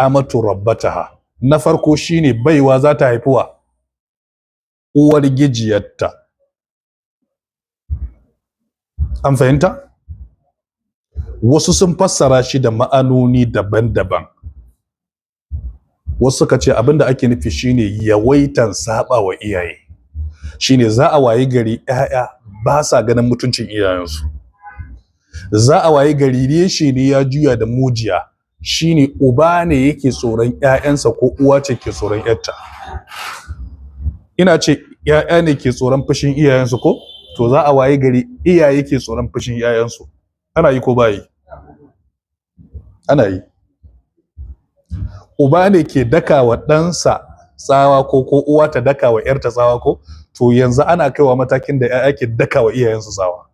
amatu rabbataha. Na farko shine baiwa za ta haifuwa uwar gijiyarta. An fahimta? Wasu sun fassara shi da ma'anoni daban-daban. Wasu suka ce abinda ake nufi shine yawaitan saba wa iyaye. Shine za a wayi gari ƴaƴa ba sa ganin mutuncin iyayensu. Za a wayi gari reshe ne ya juya da mujiya. Shine uba ne yake tsoron ƴaƴansa ko uwa ce ke tsoron ƴarta. Ina ce ƴaƴa ne ke tsoron fushin iyayensu ko? To za a wayi gari iyaye ke tsoron fushin ƴaƴansu. Ana yi ko ba yi? Ana yi. Uba ne ke daka wa ɗansa tsawa ko uwa ta daka wa ƴarta tsawa ko? To yanzu ana kaiwa matakin da ƴaƴa ke daka wa iyayensu tsawa.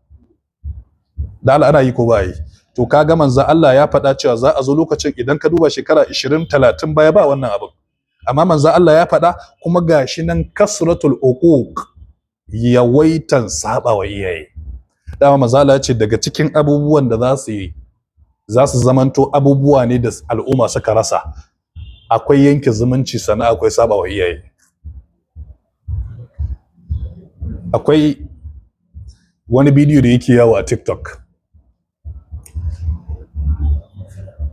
Da Allah ana yi ko ba yi? To kaga manzo Allah ya faɗa cewa za a zo lokacin idan ka duba shekara 20-30 baya ba wannan abin. Amma manzo Allah ya faɗa kuma gashi nan kasratul uquq, yawaitan saba wa iyaye. Dama manzo Allah ya ce daga cikin abubuwan da za su zamanto abubuwa ne da al'umma suka rasa. Akwai yanke zumunci sannan akwai saba wa iyaye. Akwai wani bidiyo da yake yawo a TikTok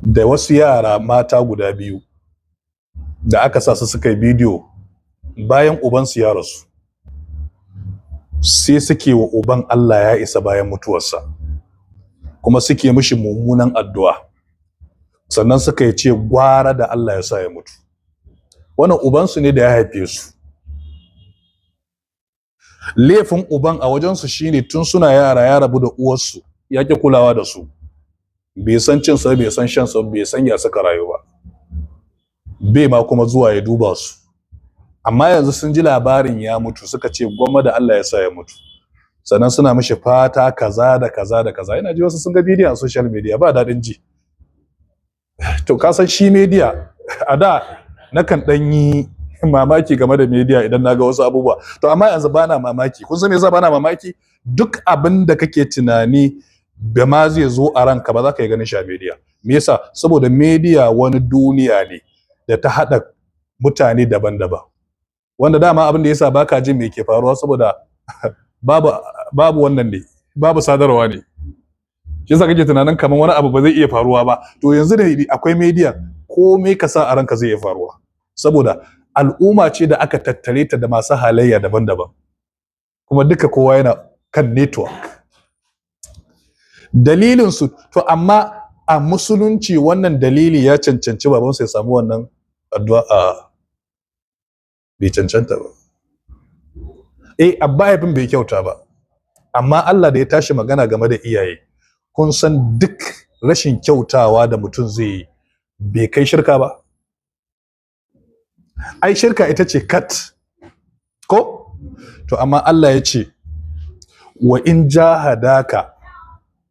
da wasu yara mata guda biyu da aka sa su suka yi bidiyo bayan ubansu ya rasu, sai suke wa uban Allah ya isa bayan mutuwarsa, kuma suke mishi mummunan addu'a, sannan suka yi ce gwara da Allah ya sa ya mutu. Wannan ubansu ne da ya haife su. Laifin uban a wajensu shine tun suna yara ya rabu da uwarsu, ya ƙi kulawa da su, bai san cin sa, bai san shan sa, bai san ya saka rayu ba, bai ma kuma zuwa ya duba su. Amma yanzu sun ji labarin ya mutu, suka ce gwamma da Allah ya sa ya mutu, sannan suna mishi fata kaza da kaza da kaza. Ina ji wasu sun ga bidiyo a social media, ba daɗin ji. To ka san shi media, a da nakan ɗan yi mamaki game da media idan na ga wasu abubuwa, to amma yanzu bana mamaki. Kun san me yasa bana mamaki? Duk abin da kake tunani da ma zai zo a ranka ba za ka yi ganin shi a media. Me yasa? Saboda media wani duniya ne da ta haɗa mutane daban-daban, wanda dama abin da yasa baka jin me ke faruwa saboda babu wannan ne, babu sadarwa ne. Shi yasa kake tunanin kamar wani abu ba zai iya faruwa ba. To yanzu da akwai media, komai ka sa a ranka zai iya faruwa, saboda al'umma ce da aka tattare ta da masu halayya daban-daban, kuma duka kowa yana kan network. Dalilinsu, to amma a musulunci wannan dalili ya cancanci babansu ya samu wannan addu'a? Bai cancanta ba. Abba haifin bai kyauta ba, amma Allah da ya tashi magana game da iyaye, kun san duk rashin kyautawa da mutum zai yi bai kai shirka ba. Ai shirka ita ce kat ko? To amma Allah ya ce wa in jahadaka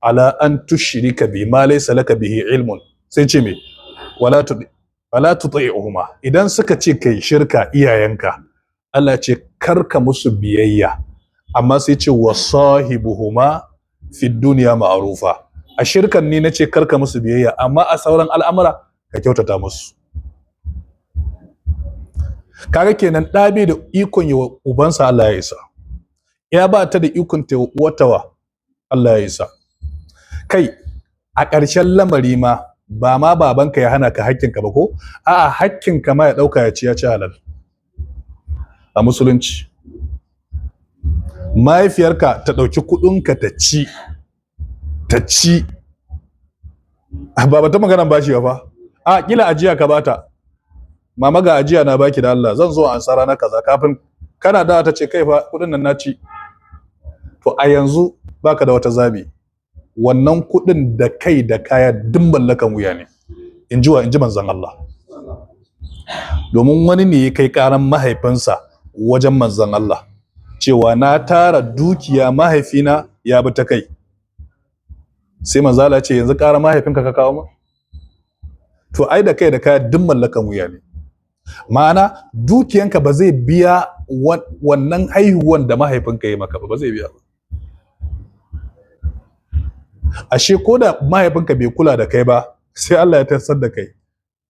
ala an tushrika bi ma laysa laka bihi ilmun, sai ce me? wala tuti'uhuma. Idan suka ce kai shirka iyayenka, Allah ce karka musu biyayya, amma sai ce wasahibuhuma fi dunya ma'rufa. A shirkan ne nace karka musu biyayya, amma a sauran al'amura ka kyautata musu. Kaga kenan ɗa bai da ikon yi wa ubansa, Allah ya isa. Ya ba ta da ikon ta watawa, Allah ya isa. Kai a ƙarshen lamari ma ba ma babanka ya hana ka hakkinka ba ko? A'a, hakkinka ma ya ɗauka ya ci halal a musulunci. Mahaifiyarka ta ɗauki kuɗinka ta ci ba ta maganan bashi ba. A kila ajiya ka bata, mama ga ajiya na baki da Allah, zan zo an tsara na kaza, kafin kana da ta ce kai fa kuɗin nan na ci. To a yanzu baka da wata zabi, wannan kuɗin da kai da kaya duk mallakan wuya ne, in ji manzon Allah. Domin wani ne ya kai karan mahaifinsa wajen manzon Allah cewa na tara dukiya mahaifina ya bi ta kai. Sai manzon Allah ce yanzu karan mahaifinka ka kawo ma? To ai da kai da kaya duk mallakan wuya ne. Ma'ana dukiyanka ba zai biya wannan haihuwan da mahaifinka ya maka ba zai biya ba. Ashe ko da mahaifinka bai kula da kai ba, sai Allah ya tasar da kai,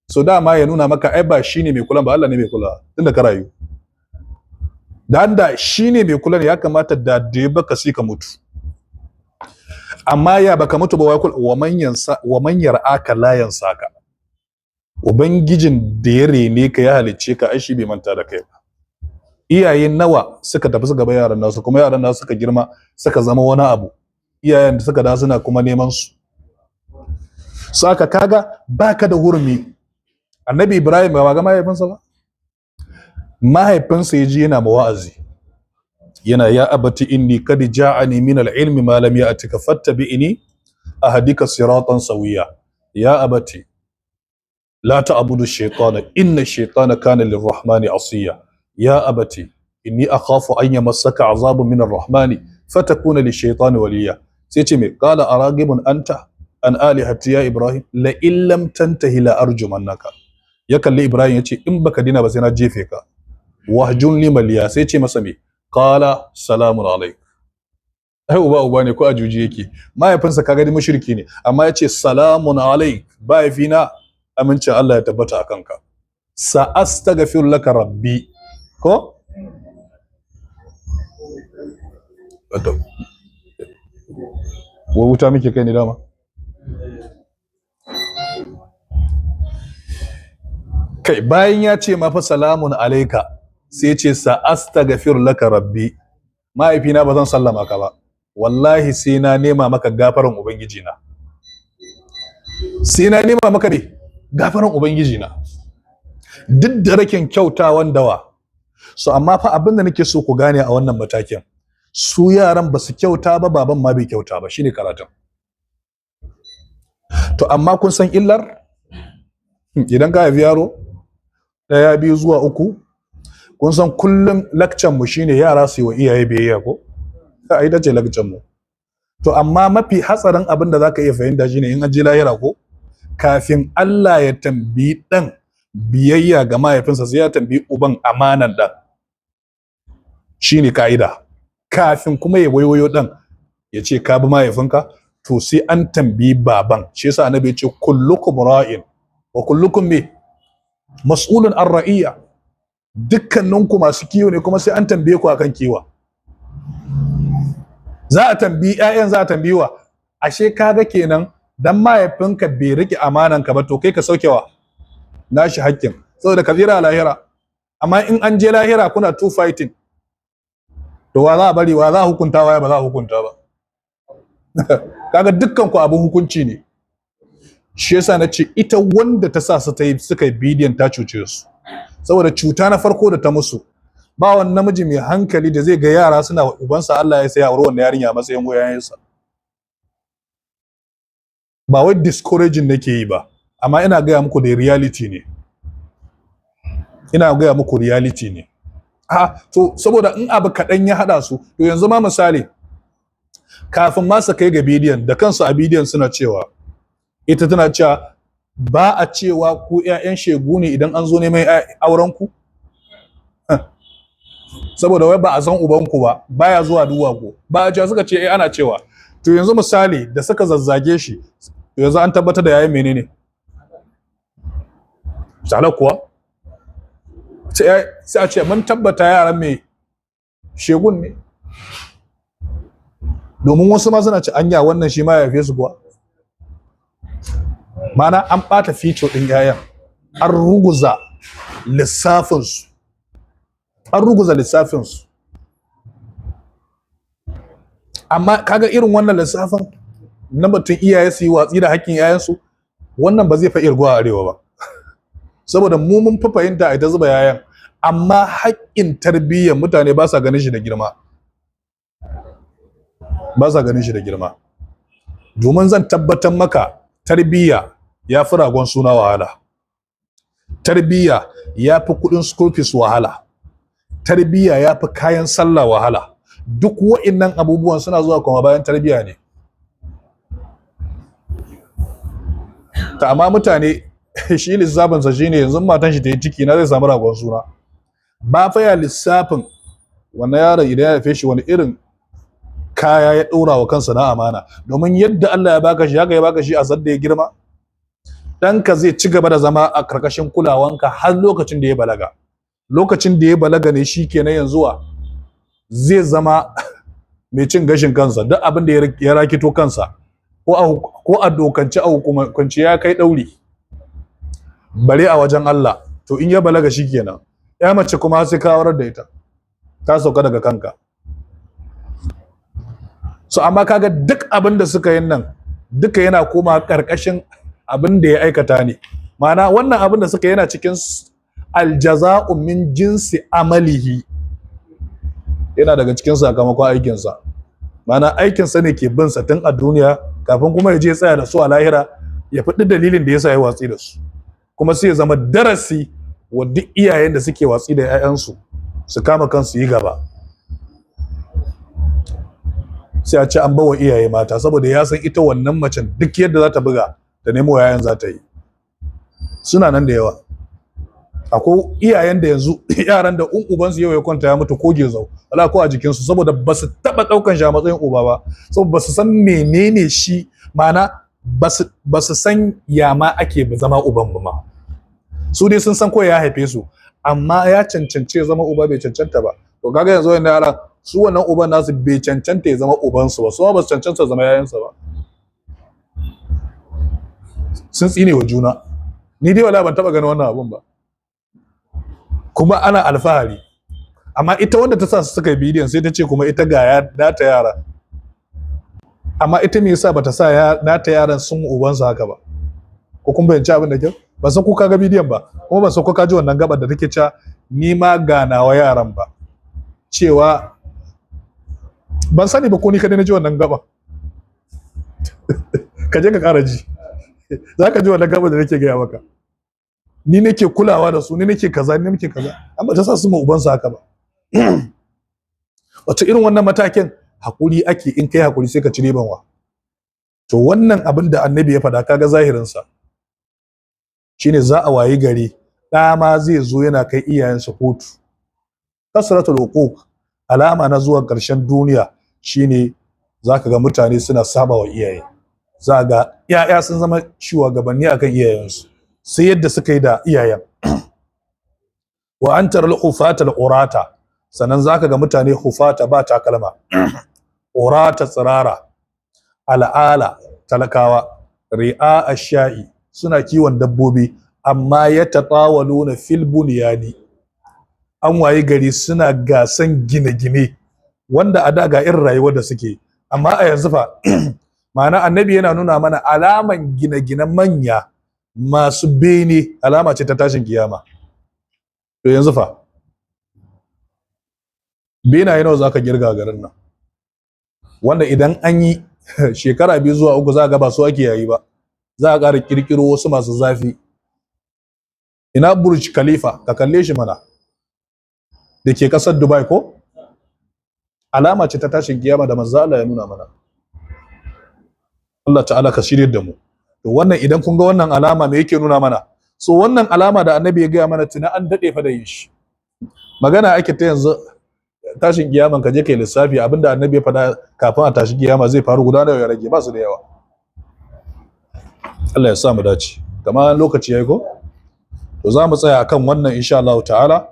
so dama ya nuna maka ai ba shine mai kula ba, Allah ne mai kula tunda ka rayu. Da shine mai kula ne ya kamata da ya baka sai ka mutu, amma ya baka mutu ba wai wa man yar'aka la yansaka. Ubangijin da ya rene ka ya halicce ka ai shi bai manta da kai ba. Iyaye nawa suka tafi suka bar yaran nasu, kuma yaran nasu suka girma suka zama wani abu, iyayen da suka da suna kuma neman su. Saka kaga baka da hurumi. Annabi Ibrahim ba ga mahaifinsa ba, mahaifinsa ya ji yana mawa'azi, yana ya abati inni kad ja'ani min al-ilmi ma lam ya'tika fattabi'ni ahdika siratan sawiya. Ya abati la ta'budu ash-shaytana inna ash-shaytana kana lir-rahmani 'asiya. Ya abati inni akhafu an yamassaka 'azabun min ar-rahmani fatakuna lish-shaytani waliya. Sai ce me qala aragibun anta an alihati ya Ibrahim la illam tantahi la arjumannaka. Ya kalli Ibrahim ya ce in baka dina ba sai na jefe ka. Wahjun li maliya. Sai ce masa me qala salamun alaik. Ai uba ne ko a juji yake. Mahaifinsa kaga dai mushriki ne, amma ya ce salamun alaik, mahaifina amincin Allah ya tabbata a kanka. Sa astaghfir laka rabbi. Ko wato wuta muke kai ne dama. Kai bayan ya ce mafa salamun alaika sai ce sa astaghfir laka rabbi, mahaifina ba zan sallama ka ba, wallahi sai na nema maka gafaran ubangiji na, sai na nema maka ne gafaran ubangiji na, duk da rakin kyautawan dawa. So amma fa abin da nake so ku gane a wannan matakin, su yaran ba su kyauta ba, baban ma bai kyauta ba, shine karatun. To amma kun san illar idan ka haifi yaro 1, 2 zuwa 3, kun san kullum lakcan mu shine yara su yi wa iyaye biyayya ko? Ai ita ce lakcan mu. To amma mafi hatsarin abin da zaka iya fahimta shine in an je lahira ko, kafin Allah ya tambayi dan biyayya ga mahaifinsa sai ya tambayi uban amanan dan. Shine ka'ida. Kafin kuma ya wayoyo dan ya ce ka bi mahaifinka, to sai an tambayi baban. Shi yasa annabi ya ce kullukum ra'in wa kullukum mas'ulun an ra'iyya. Dukkaninku masu kiwo ne kuma sai an tambaye ku akan kiwa. Za a tambayi ƴaƴan, za a tambayi wa. Ashe kaga kenan dan mahaifinka bai rike amananka ba, to kai ka saukewa nashi hakkin saboda ka tsira a lahira. Amma in an je lahira kuna two fighting, to wa za a bari, wa za a hukunta, wa ba za a hukunta ba. Kaga dukkan ku abin hukunci ne. Shi yasa na ce ita wanda ta sa su suka yi bidiyon ta cuce su, saboda cuta na farko da ta musu, ba wani namiji mai hankali da zai ga yara suna wa ubansa Allah ya sai aure wannan yarinya a matsayin goyayensa. Ba wai discouraging nake yi ba, amma ina gaya muku da reality ne. Ina gaya muku reality ne. To saboda in abu kaɗan ya haɗa su, to yanzu ma misali, kafin ma su kai ga bidiyon, da kansu a bidiyon suna cewa, ita tana cewa ba a cewa ku ƴaƴan shegu ne idan an zo neman auren ku, saboda wai ba a san ubanku ba, baya zuwa duwa ku, ba a cewa. Suka ce ana cewa. To yanzu misali da suka zazzage shi, to yanzu an tabbatar da yayin menene misalan kuwa sai a ce mun tabbata yaran mai shegun ne, domin wasu ma suna ce anya wannan shi ma ya yafe su kuwa. Mana an ɓata fito ɗin yayan, an ruguza lissafinsu, amma kaga irin wannan lissafin na batun iyaye su yi watsi da hakkin yayansu, wannan ba zai fa irguwa arewa ba. Saboda mu mun fa fahimta a ita zuba yayan, amma haƙƙin tarbiyyar mutane ba sa ganin shi da girma, domin zan tabbatar maka tarbiyya ya fi ragon suna wahala, tarbiyya ya fi kuɗin school fees wahala, tarbiyya ya fi kayan sallah wahala. Duk wa'innan abubuwan suna zuwa kuma bayan tarbiyya ne. Ta amma mutane shi lissafinsa shine yanzu matan shi ta yi ciki na zai samu ragon suna. Ba fa ya lissafin wannan yaron idan ya haife shi wani irin kaya ya ɗora wa kansa na amana, domin yadda Allah ya baka shi haka ya baka shi a sadda ya girma. ɗanka zai ci gaba da zama a karkashin kulawanka har lokacin da ya balaga. Lokacin da ya balaga ne shi kenan yanzu zai zama mai cin gashin kansa, duk abin da ya rakito kansa ko a dokance a hukumance ya kai ɗauri bare a wajen Allah. To in ya balaga shi kenan. Ya mace kuma sai ka aurar da ita, ta sauka daga kanka. So amma kaga duk abin da suka yin nan duka yana koma karkashin abin da ya aikata ne. Ma'ana wannan abin da suka yana cikin aljaza'u min jinsi amalihi, yana daga cikin sakamakon aikinsa. Ma'ana aikinsa ne ke bin sa tun a duniya kafin kuma ya je tsaya da su a lahira ya faɗi dalilin da yasa ya watsi da su, kuma sai ya zama darasi wa duk iyayen da suke watsi da 'ya'yansu su kama kansu yi gaba. Sai a ce an bawa iyaye mata, saboda ya san ita wannan macen duk yadda za ta buga da nemo yayan za ta yi. Suna nan da yawa. Akwai iyayen da yanzu yaran da ubansu yau ya kwanta ya mutu ko gezau wala ko a jikinsu, saboda ba su taɓa ɗaukan shi a matsayin uba ba, saboda ba su san menene shi, ma'ana ba su san ya ma ake zama uban ba ma. Su dai sun san ko ya haife su, amma ya cancance zama uba bai cancanta ba. To kaga yanzu wannan yaran su wannan uban nasu bai cancanta ya zama ubansu ba, su ma ba su cancanta zama yayansa ba. Sun tsine wa juna. Ni dai wala ban taɓa ganin wannan abun ba, kuma ana alfahari. Amma ita wanda ta sa su suka yi bidiyon sai ta ce kuma ita ga nata yara, amma ita me yasa bata sa nata yaran sun ubansu haka ba? Ko kun bayyance abin da kyau? Ban san ko ka ga bidiyon ba, kuma ban san ko ka ji wannan gabar da take cewa ni ma ga nawa yaran ba, cewa ban sani ba ko ni kadai na ji wannan gabar. Ka je ka ƙara ji, za ka ji wannan gabar da nake gaya maka. Ni nake kulawa da su, ni nake kaza, ni nake kaza, amma ta sa su ma ubansu haka ba. Wato irin wannan matakin hakuri ake, in kai hakuri sai ka ci riban wa. To wannan abin da annabi ya faɗa kaga zahirinsa shine za a wayi gari ɗa ma zai zo yana kai iyayensa kotu. Kasratul huquq, alama na zuwan ƙarshen duniya shine zaka ga mutane suna saba wa iyaye. Za ga 'ya'ya sun zama shugabanni akan iyayensu, sai yadda suka yi da iyayen. Wa antar al-hufata al-urata, sannan zaka ga mutane hufata ba takalma, urata tsirara, al'ala talakawa, ri'a ash-sha'i suna kiwon dabbobi, amma yatatawaluna fil bunyani, an wayi gari suna gasan gine-gine, wanda a da ga irin rayuwar da suke. Amma a yanzu fa ma'ana annabi yana nuna mana alaman gine-gine manya masu bene alama ce ta tashin kiyama. To yanzu fa benaye nawa zaka girga garin nan, wanda idan an yi shekara 2 zuwa 3 za ga ba su ake yayi ba, za a ƙara kirkiro wasu masu zafi. Ina Burj Khalifa, ka kalle shi mana, da ke ƙasar Dubai ko? Alama ce ta tashin kiyama da manzo Allah ya nuna mana. Allah ta'ala ka shirye da mu. To wannan idan kun ga wannan alama me yake nuna mana? So wannan alama da annabi ya gaya mana tuna an daɗe fa da yin shi. Magana ake ta yanzu tashin kiyaman, ka je kai lissafi abinda annabi ya faɗa kafin a tashi kiyama zai faru guda nawa ya rage, ba su da yawa. Allah ya sa mu dace. Kamar lokaci yayi ko? To za mu tsaya akan wannan insha Allah ta'ala.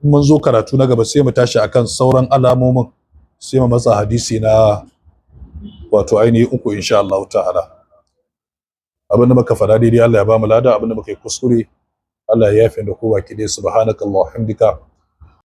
Mun zo karatu na gaba sai mu tashi akan sauran alamomin, sai mu matsa hadisi na wato ainihi 3 insha Allah ta'ala. Abinda muka faɗa daidai Allah ya ba mu lada, abinda muka yi kuskure Allah ya yafe da kowa ki dai. Subhanakallahumma hamdika